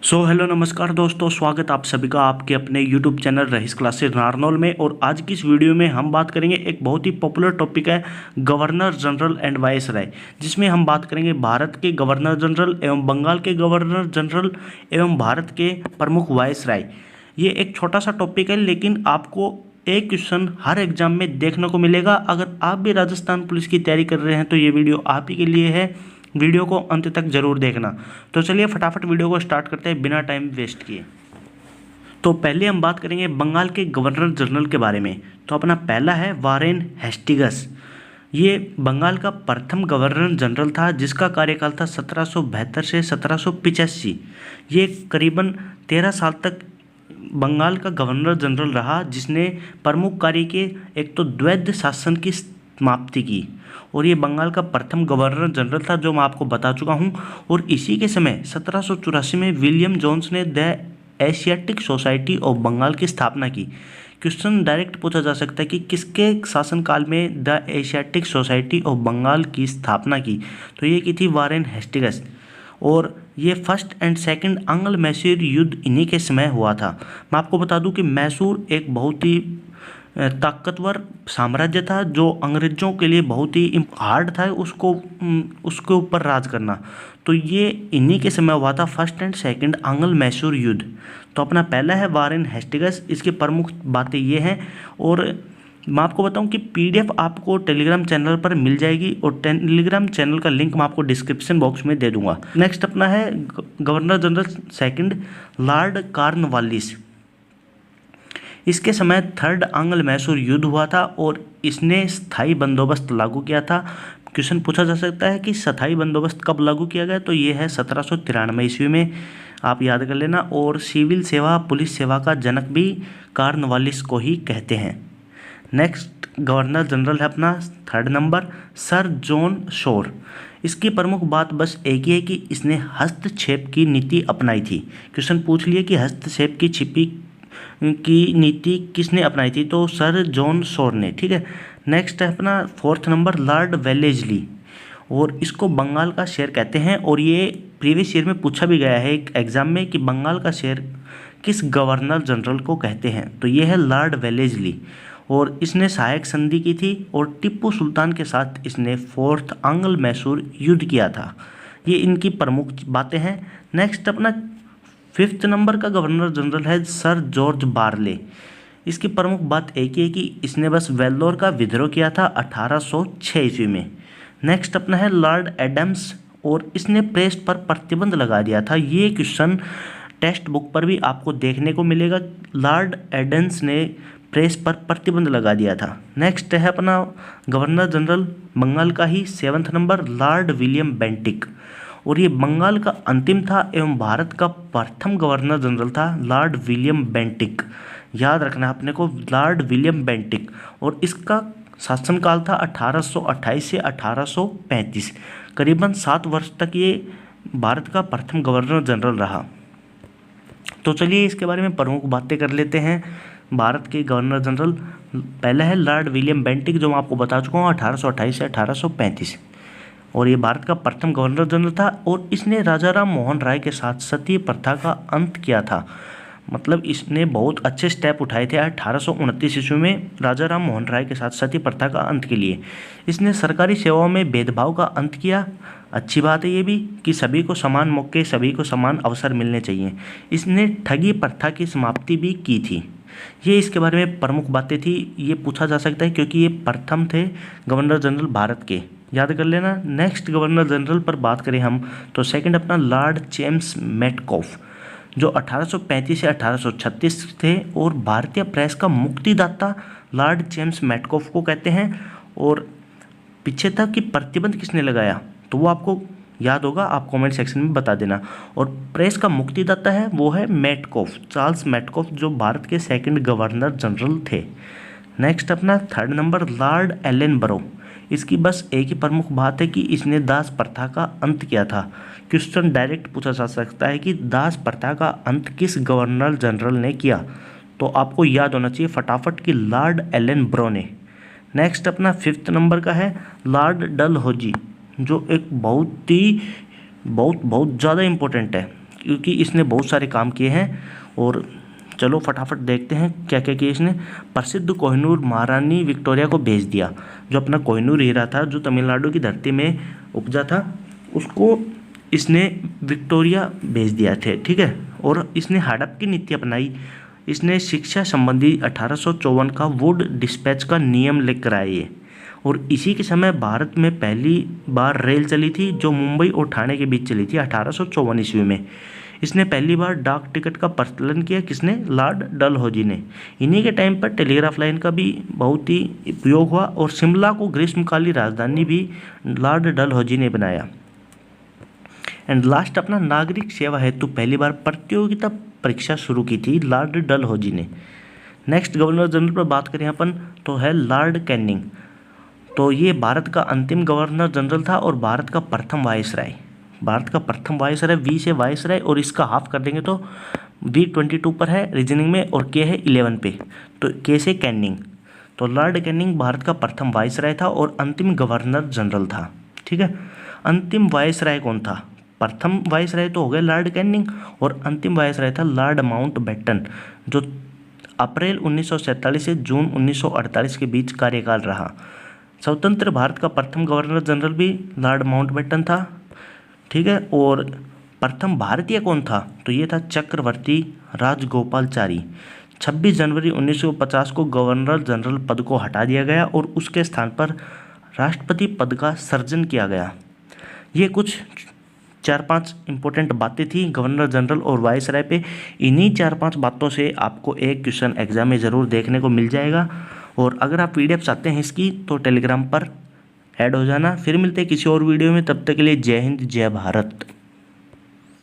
Hello नमस्कार दोस्तों, स्वागत आप सभी का आपके अपने YouTube channel rice classes Narnaul में। और आज की इस वीडियो में हम बात करेंगे एक बहुत ही पॉपुलर टॉपिक है गवर्नर जनरल एंड वायसराय, जिसमें हम बात करेंगे भारत के गवर्नर जनरल एवं बंगाल के गवर्नर जनरल एवं भारत के प्रमुख वायसराय। ये एक छोटा सा टॉपिक है, लेकिन आपको एक क्वेश्चन हर एग्जाम में देखने को मिलेगा। अगर आप भी राजस्थान पुलिस की तैयारी कर रहे हैं तो ये वीडियो आप ही के लिए है। वीडियो को अंत तक जरूर देखना। तो चलिए फटाफट वीडियो को स्टार्ट करते हैं बिना टाइम वेस्ट किए। तो पहले हम बात करेंगे बंगाल के गवर्नर जनरल के बारे में। तो अपना पहला है वारेन हेस्टिंग्स। ये बंगाल का प्रथम गवर्नर जनरल था, जिसका कार्यकाल था 1772 से 1785। ये करीबन 13 साल तक बंगाल का गवर्नर जनरल रहा, जिसने प्रमुख कार्य के एक तो द्वैध शासन की समाप्ति की। और ये बंगाल का प्रथम गवर्नर जनरल था, जो मैं आपको बता चुका हूँ। और इसी के समय 1784 में विलियम जोन्स ने the Asiatic Society of Bengal की स्थापना की। क्वेश्चन डायरेक्ट पूछा जा सकता है कि किसके शासनकाल में the Asiatic Society of Bengal की स्थापना की। तो ये की थी वारेन हेस्टिंग्स। और ये फर्स्ट एंड सेकंड आंग्ल मैसूर युद्ध इन्हीं के समय हुआ था। मैं आपको बता दूं कि मैसूर एक बहुत ही ताकतवर साम्राज्य था, जो अंग्रेजों के लिए बहुत ही हार्ड था उसके ऊपर राज करना। तो ये इन्हीं के समय हुआ था, फर्स्ट एंड सेकंड आंग्ल मैसूर युद्ध। तो अपना पहला है वारेन हेस्टिंग्स। इसकी प्रमुख बातें ये हैं। और मैं आपको बताऊं कि पीडीएफ आपको टेलीग्राम चैनल पर मिल जाएगी, और टेलीग्राम चैनल का लिंक मैं आपको डिस्क्रिप्शन बॉक्स में दे दूंगा। नेक्स्ट अपना है governor general second Lord Cornwallis. इसके समय थर्ड आंग्ल मैसूर युद्ध हुआ था, और इसने स्थायी बंदोबस्त लागू किया था। क्वेश्चन पूछा जा सकता है कि स्थायी बंदोबस्त कब लागू किया गया। तो ये है 1793 ईस्वी में, आप याद कर लेना। और सिविल सेवा पुलिस सेवा का जनक भी कॉर्नवालिस को ही कहते हैं। नेक्स्ट गवर्नर जनरल है अपना third number sir John Shore. इसकी प्रमुख बात बस एक ही है कि इसने हस्तक्षेप की नीति अपनाई थी। क्वेश्चन पूछ लिए कि हस्तक्षेप की नीति किसने अपनाई थी। तो सर जॉन शोर ने। ठीक है। नेक्स्ट है अपना फोर्थ नंबर लॉर्ड वेलेस्ली, और इसको बंगाल का शेर कहते हैं। और ये प्रीवियस ईयर में पूछा भी गया है एक एग्जाम में कि बंगाल का शेर किस गवर्नर जनरल को कहते हैं। तो ये है लॉर्ड वेलेस्ली, और इसने सहायक संधि की थी, और टिप्पू सुल्तान के साथ इसने फोर्थ आंग्ल मैसूर युद्ध किया था। ये इनकी प्रमुख बातें हैं। नेक्स्ट अपना फिफ्थ नंबर का गवर्नर जनरल है सर जॉर्ज बारले। इसकी प्रमुख बात एक ही है कि इसने बस वेल्लोर का विद्रोह किया था 1806 ईस्वी में। नेक्स्ट अपना है लॉर्ड एडम्स, और इसने प्रेस पर प्रतिबंध लगा दिया था। ये क्वेश्चन टेक्स्ट बुक पर भी आपको देखने को मिलेगा। लॉर्ड एडम्स ने प्रेस पर प्रतिबंध लगा दिया था। नेक्स्ट है अपना गवर्नर जनरल बंगाल का ही seventh number Lord William Bentinck, और ये बंगाल का अंतिम था एवं भारत का प्रथम गवर्नर जनरल था लॉर्ड विलियम बेंटिक। याद रखना है अपने को, लॉर्ड विलियम बेंटिक। और इसका शासनकाल था 1828 से 1835। करीबन 7 वर्ष तक ये भारत का प्रथम गवर्नर जनरल रहा। तो चलिए इसके बारे में प्रमुख बातें कर लेते हैं। भारत के गवर्नर जनरल पहला है लॉर्ड विलियम बेंटिक, जो मैं आपको बता चुका हूँ 1828 से 1835। और ये भारत का प्रथम गवर्नर जनरल था, और इसने राजा राम मोहन राय के साथ सती प्रथा का अंत किया था। मतलब इसने बहुत अच्छे स्टेप उठाए थे 1829 ईस्वी में राजा राम मोहन राय के साथ सती प्रथा का अंत के लिए। इसने सरकारी सेवाओं में भेदभाव का अंत किया। अच्छी बात है ये भी कि सभी को समान मौके, सभी को समान अवसर मिलने चाहिए। इसने ठगी प्रथा की समाप्ति भी की थी। ये इसके बारे में प्रमुख बातें थी। ये पूछा जा सकता है क्योंकि ये प्रथम थे गवर्नर जनरल भारत के, याद कर लेना। नेक्स्ट गवर्नर जनरल पर बात करें हम, तो सेकंड अपना लॉर्ड जेम्स मेटकॉफ, जो 1835 से 1836 थे, और भारतीय प्रेस का मुक्तिदाता लॉर्ड जेम्स मेटकॉफ को कहते हैं। और पीछे था कि प्रतिबंध किसने लगाया, तो वो आपको याद होगा, आप कमेंट सेक्शन में बता देना। और प्रेस का मुक्तिदाता है वो है मेटकॉफ, चार्ल्स मेटकॉफ, जो भारत के सेकंड गवर्नर जनरल थे। नेक्स्ट अपना थर्ड नंबर लॉर्ड एलेनबरो। इसकी बस एक ही प्रमुख बात है कि इसने दास प्रथा का अंत किया था। क्वेश्चन डायरेक्ट पूछा जा सकता है कि दास प्रथा का अंत किस गवर्नर जनरल ने किया। तो आपको याद होना चाहिए फटाफट कि लॉर्ड एलेनबरो ने। नेक्स्ट अपना फिफ्थ नंबर का है लॉर्ड डलहौजी, जो एक बहुत ज़्यादा इम्पोर्टेंट है। क्योंकि इसने बहुत सारे काम किए हैं। और चलो फटाफट देखते हैं क्या क्या किया इसने। प्रसिद्ध कोहिनूर महारानी विक्टोरिया को भेज दिया। जो अपना कोहिनूर हीरा था जो तमिलनाडु की धरती में उपजा था, उसको इसने विक्टोरिया भेज दिया थे, ठीक है। और इसने हड़प की नीति अपनाई। इसने शिक्षा संबंधी 1854 का वुड डिस्पैच का नियम लेकर आए। और इसी के समय भारत में पहली बार रेल चली थी जो मुंबई और ठाणे के बीच चली थी 1854 ईस्वी में। इसने पहली बार डाक टिकट का प्रचलन किया, किसने? लॉर्ड डलहौजी ने। इन्हीं के टाइम पर टेलीग्राफ लाइन का भी बहुत ही उपयोग हुआ और शिमला को ग्रीष्मकालीन राजधानी भी लॉर्ड डलहौजी ने बनाया। एंड लास्ट अपना नागरिक सेवा हेतु पहली बार प्रतियोगिता परीक्षा शुरू की थी लॉर्ड डलहौजी ने। नेक्स्ट गवर्नर जनरल पर बात करें अपन तो है लॉर्ड कैनिंग। तो ये भारत का अंतिम गवर्नर जनरल था और भारत का प्रथम वायसराय। भारत का प्रथम वायसराय, वी से वायसराय, और इसका हाफ कर देंगे तो वी 22 पर है रीजनिंग में और के है 11 पे, तो के से कैनिंग। तो लॉर्ड कैनिंग भारत का प्रथम वायसराय था और अंतिम गवर्नर जनरल था, ठीक है। अंतिम वायसराय कौन था? प्रथम वायसराय तो हो गया लॉर्ड कैनिंग और अंतिम वायसराय था लॉर्ड माउंटबेटन, जो अप्रैल 1947 से जून 1948 के बीच कार्यकाल रहा। स्वतंत्र भारत का प्रथम गवर्नर जनरल भी लॉर्ड माउंटबेटन था, ठीक है। और प्रथम भारतीय कौन था? तो ये था चक्रवर्ती राजगोपालचारी। 26 जनवरी 1950 को गवर्नर जनरल पद को हटा दिया गया और उसके स्थान पर राष्ट्रपति पद का सृजन किया गया। ये कुछ 4-5 इंपॉर्टेंट बातें थी गवर्नर जनरल और वायसराय पे। इन्हीं 4-5 बातों से आपको एक क्वेश्चन एग्जाम में ज़रूर देखने को मिल जाएगा। और अगर आप PDF चाहते हैं इसकी तो टेलीग्राम पर ऐड हो जाना। फिर मिलते हैं किसी और वीडियो में, तब तक के लिए जय हिंद जय भारत।